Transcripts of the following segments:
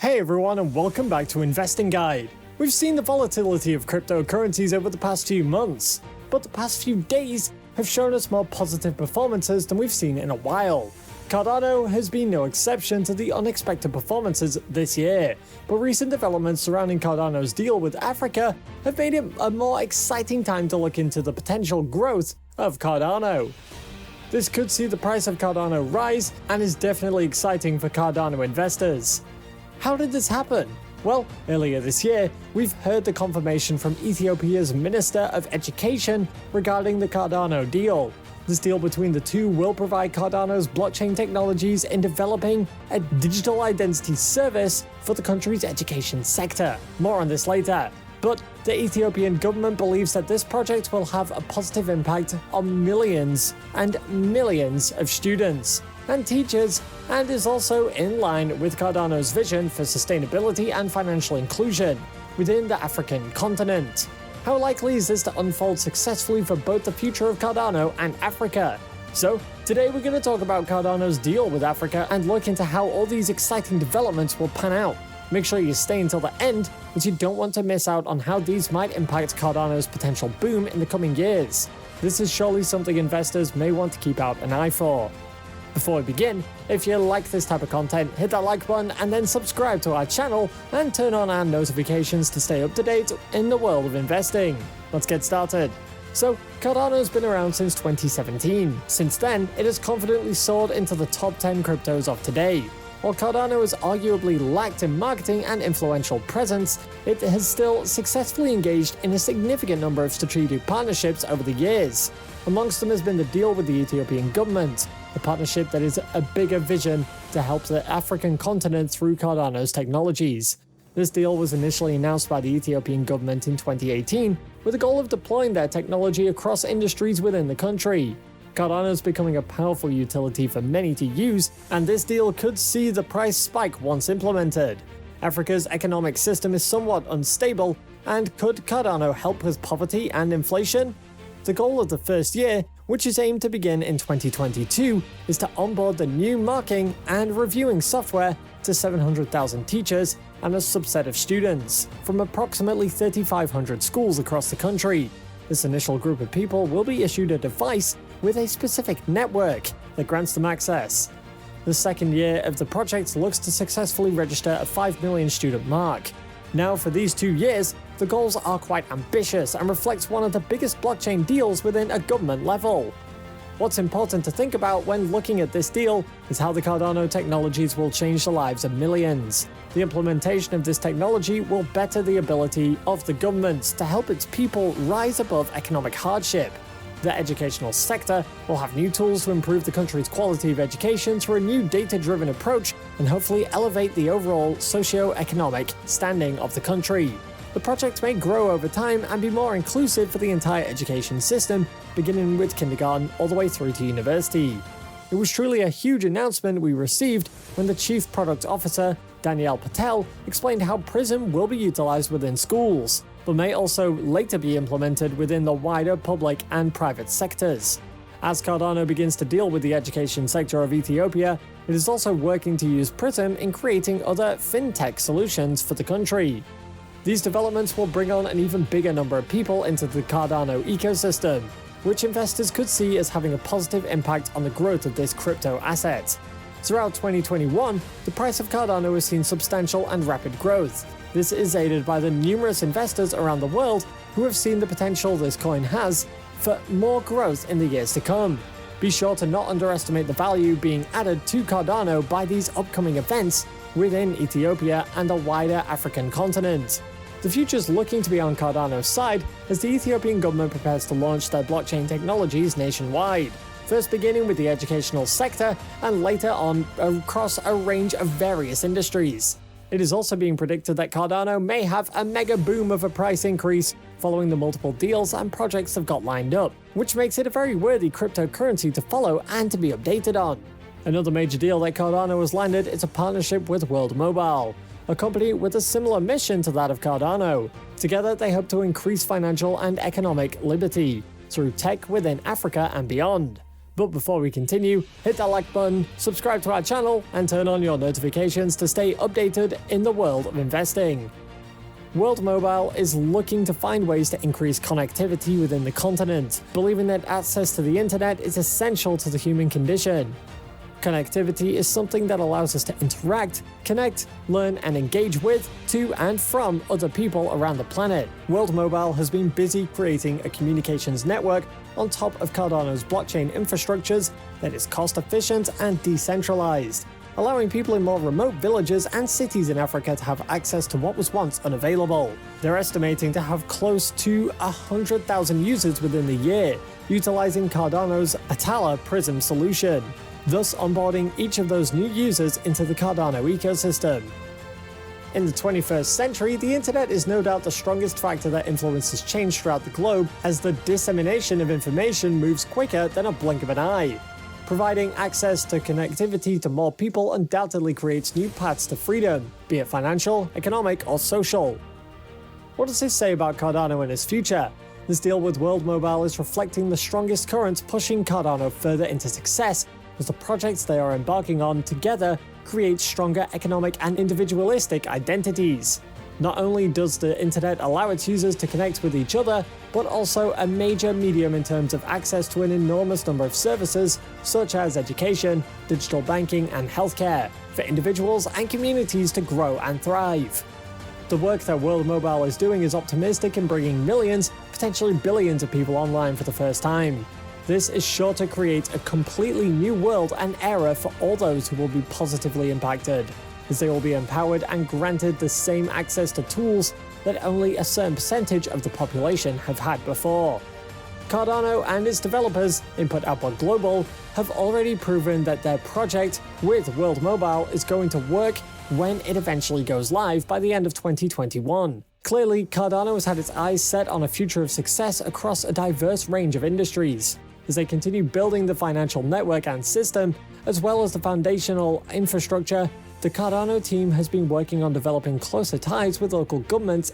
Hey everyone, and welcome back to Investing Guide. We've seen the volatility of cryptocurrencies over the past few months, but the past few days have shown us more positive performances than we've seen in a while. Cardano has been no exception to the unexpected performances this year, but recent developments surrounding Cardano's deal with Africa have made it a more exciting time to look into the potential growth of Cardano. This could see the price of Cardano rise and is definitely exciting for Cardano investors. How did this happen? Well, earlier this year, we've heard the confirmation from Ethiopia's Minister of Education regarding the Cardano deal. This deal between the two will provide Cardano's blockchain technologies in developing a digital identity service for the country's education sector. More on this later. But the Ethiopian government believes that this project will have a positive impact on millions and millions of students and teachers, and is also in line with Cardano's vision for sustainability and financial inclusion within the African continent. How likely is this to unfold successfully for both the future of Cardano and Africa? So, today we're going to talk about Cardano's deal with Africa and look into how all these exciting developments will pan out. Make sure you stay until the end, as you don't want to miss out on how these might impact Cardano's potential boom in the coming years. This is surely something investors may want to keep out an eye for. Before we begin, if you like this type of content, hit that like button and then subscribe to our channel and turn on our notifications to stay up to date in the world of investing. Let's get started. So, Cardano's been around since 2017. Since then, it has confidently soared into the top 10 cryptos of today. While Cardano has arguably lacked in marketing and influential presence, it has still successfully engaged in a significant number of strategic partnerships over the years. Amongst them has been the deal with the Ethiopian government, a partnership that is a bigger vision to help the African continent through Cardano's technologies. This deal was initially announced by the Ethiopian government in 2018 with the goal of deploying their technology across industries within the country. Cardano is becoming a powerful utility for many to use, and this deal could see the price spike once implemented. Africa's economic system is somewhat unstable, and could Cardano help with poverty and inflation? The goal of the first year, which is aimed to begin in 2022, is to onboard the new marking and reviewing software to 700,000 teachers and a subset of students from approximately 3,500 schools across the country. This initial group of people will be issued a device with a specific network that grants them access. The second year of the project looks to successfully register a 5 million student mark. Now, for these 2 years, the goals are quite ambitious and reflects one of the biggest blockchain deals within a government level. What's important to think about when looking at this deal is how the Cardano technologies will change the lives of millions. The implementation of this technology will better the ability of the government to help its people rise above economic hardship. The educational sector will have new tools to improve the country's quality of education through a new data-driven approach and hopefully elevate the overall socio-economic standing of the country. The project may grow over time and be more inclusive for the entire education system, beginning with kindergarten all the way through to university. It was truly a huge announcement we received when the Chief Product Officer, Danielle Patel, explained how PRISM will be utilized within schools, but may also later be implemented within the wider public and private sectors. As Cardano begins to deal with the education sector of Ethiopia, it is also working to use PRISM in creating other fintech solutions for the country. These developments will bring on an even bigger number of people into the Cardano ecosystem, which investors could see as having a positive impact on the growth of this crypto asset. Throughout 2021, the price of Cardano has seen substantial and rapid growth. This is aided by the numerous investors around the world who have seen the potential this coin has for more growth in the years to come. Be sure to not underestimate the value being added to Cardano by these upcoming events within Ethiopia and the wider African continent. The future is looking to be on Cardano's side as the Ethiopian government prepares to launch their blockchain technologies nationwide, first beginning with the educational sector and later on across a range of various industries. It is also being predicted that Cardano may have a mega boom of a price increase following the multiple deals and projects they've got lined up, which makes it a very worthy cryptocurrency to follow and to be updated on. Another major deal that Cardano has landed is a partnership with World Mobile, a company with a similar mission to that of Cardano. Together, they hope to increase financial and economic liberty through tech within Africa and beyond. But before we continue, hit that like button, subscribe to our channel, and turn on your notifications to stay updated in the world of investing. World Mobile is looking to find ways to increase connectivity within the continent, believing that access to the internet is essential to the human condition. Connectivity is something that allows us to interact, connect, learn, and engage with, to, and from other people around the planet. World Mobile has been busy creating a communications network on top of Cardano's blockchain infrastructures that is cost-efficient and decentralized, allowing people in more remote villages and cities in Africa to have access to what was once unavailable. They're estimating to have close to 100,000 users within the year, utilizing Cardano's Atala Prism solution, thus onboarding each of those new users into the Cardano ecosystem. In the 21st century, the internet is no doubt the strongest factor that influences change throughout the globe, as the dissemination of information moves quicker than a blink of an eye. Providing access to connectivity to more people undoubtedly creates new paths to freedom, be it financial, economic, or social. What does this say about Cardano and its future? This deal with World Mobile is reflecting the strongest currents pushing Cardano further into success, as the projects they are embarking on together create stronger economic and individualistic identities. Not only does the internet allow its users to connect with each other, but also a major medium in terms of access to an enormous number of services such as education, digital banking, and healthcare for individuals and communities to grow and thrive. The work that World Mobile is doing is optimistic in bringing millions, potentially billions of people online for the first time. This is sure to create a completely new world and era for all those who will be positively impacted, as they will be empowered and granted the same access to tools that only a certain percentage of the population have had before. Cardano and its developers, Input Output Global, have already proven that their project with World Mobile is going to work when it eventually goes live by the end of 2021. Clearly, Cardano has had its eyes set on a future of success across a diverse range of industries. As they continue building the financial network and system, as well as the foundational infrastructure, the Cardano team has been working on developing closer ties with local governments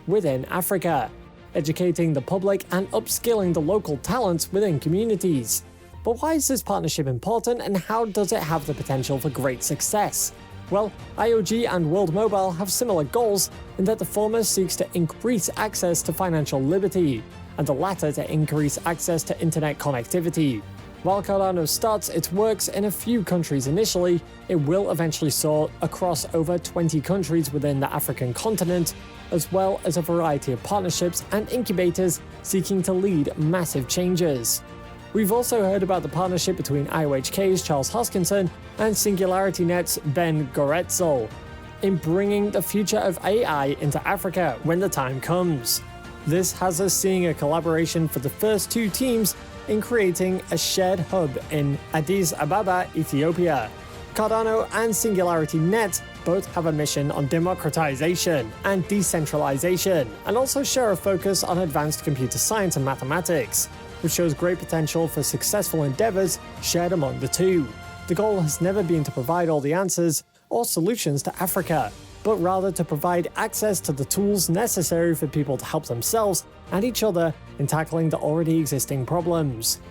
within Africa, educating the public and upskilling the local talents within communities. But why is this partnership important, and how does it have the potential for great success? Well, IOG and World Mobile have similar goals in that the former seeks to increase access to financial liberty, and the latter to increase access to internet connectivity. While Cardano starts its works in a few countries initially, it will eventually soar across over 20 countries within the African continent, as well as a variety of partnerships and incubators seeking to lead massive changes. We've also heard about the partnership between IOHK's Charles Hoskinson and SingularityNet's Ben Goretzel in bringing the future of AI into Africa when the time comes. This has us seeing a collaboration for the first two teams in creating a shared hub in Addis Ababa, Ethiopia. Cardano and SingularityNet both have a mission on democratization and decentralization, and also share a focus on advanced computer science and mathematics, which shows great potential for successful endeavors shared among the two. The goal has never been to provide all the answers or solutions to Africa, but rather to provide access to the tools necessary for people to help themselves and each other in tackling the already existing problems.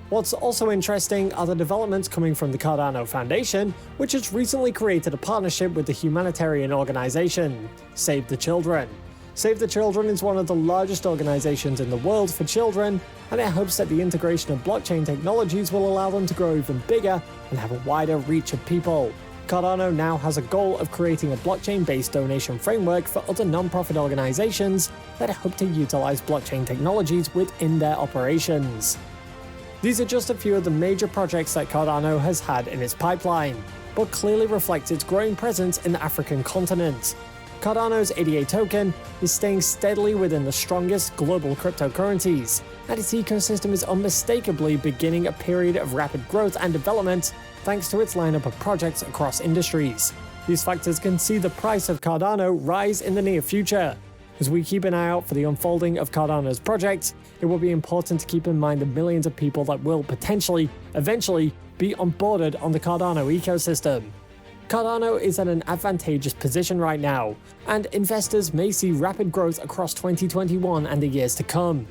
What's also interesting are the developments coming from the Cardano Foundation, which has recently created a partnership with the humanitarian organization, Save the Children. Save the Children is one of the largest organizations in the world for children, and it hopes that the integration of blockchain technologies will allow them to grow even bigger and have a wider reach of people. Cardano now has a goal of creating a blockchain-based donation framework for other non-profit organizations that hope to utilize blockchain technologies within their operations. These are just a few of the major projects that Cardano has had in its pipeline, but clearly reflect its growing presence in the African continent. Cardano's ADA token is staying steadily within the strongest global cryptocurrencies, and its ecosystem is unmistakably beginning a period of rapid growth and development thanks to its lineup of projects across industries. These factors can see the price of Cardano rise in the near future. As we keep an eye out for the unfolding of Cardano's projects, it will be important to keep in mind the millions of people that will potentially, eventually, be onboarded on the Cardano ecosystem. Cardano is at an advantageous position right now, and investors may see rapid growth across 2021 and the years to come.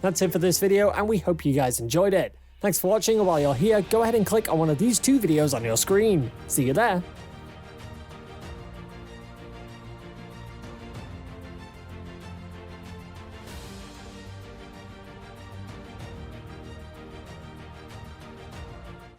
That's it for this video, and we hope you guys enjoyed it. Thanks for watching, and while you're here, go ahead and click on one of these two videos on your screen. See you there!